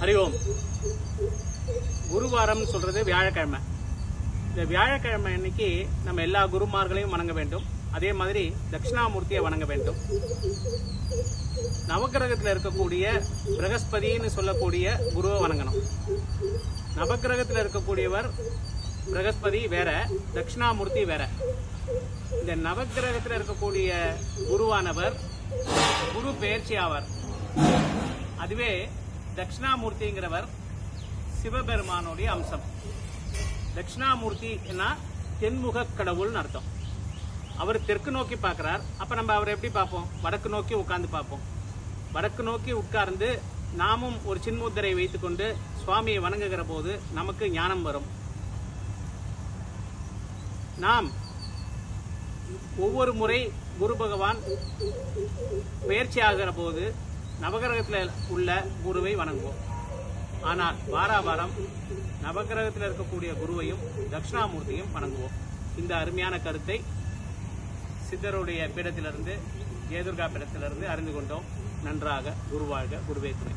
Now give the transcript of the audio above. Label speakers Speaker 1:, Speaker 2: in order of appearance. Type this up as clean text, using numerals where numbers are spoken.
Speaker 1: அறிவோம். குருவாரம் சொல்றது வியாழக்கிழமை. இந்த வியாழக்கிழமை அன்னைக்கு நம்ம எல்லா குருமார்களையும் வணங்க வேண்டும். அதே மாதிரி தட்சிணாமூர்த்தியை வணங்க வேண்டும். நவக்கிரகத்தில் இருக்கக்கூடிய பிரகஸ்பதினு சொல்லக்கூடிய குருவை வணங்கணும். நவக்கிரகத்தில் இருக்கக்கூடியவர் பிரகஸ்பதி வேற, தட்சிணாமூர்த்தி வேற. இந்த நவக்கிரகத்தில் இருக்கக்கூடிய குருவானவர் குரு பெயர்ச்சி ஆவார். அதுவே தட்சிணாமூர்த்திங்கிறவர் சிவபெருமானுடைய அம்சம். தட்சிணாமூர்த்தி என்ன, தென்முக கடவுள்னு அர்த்தம். அவர் தெற்கு நோக்கி பார்க்கிறார். அப்ப நம்ம அவரை எப்படி பார்ப்போம்? வடக்கு நோக்கி உட்கார்ந்து பார்ப்போம். வடக்கு நோக்கி உட்கார்ந்து நாமும் ஒரு சின்முத்திரை வைத்துக்கொண்டு சுவாமியை வணங்குகிற போது நமக்கு ஞானம் வரும். நாம் ஒவ்வொரு முறை குரு பகவான் பயிற்சி ஆகிற போது நவகிரகத்தில் உள்ள குருவை வணங்குவோம். ஆனால் வாராவாரம் நவகிரகத்தில் இருக்கக்கூடிய குருவையும் தட்சிணாமூர்த்தியும் வணங்குவோம். இந்த அருமையான கருத்தை சித்தருடைய பீடத்திலிருந்து, ஜெயதுர்கா பீடத்திலிருந்து அறிந்து கொண்டோம். நன்றாக. குருவாழ்க. குருவே துணை.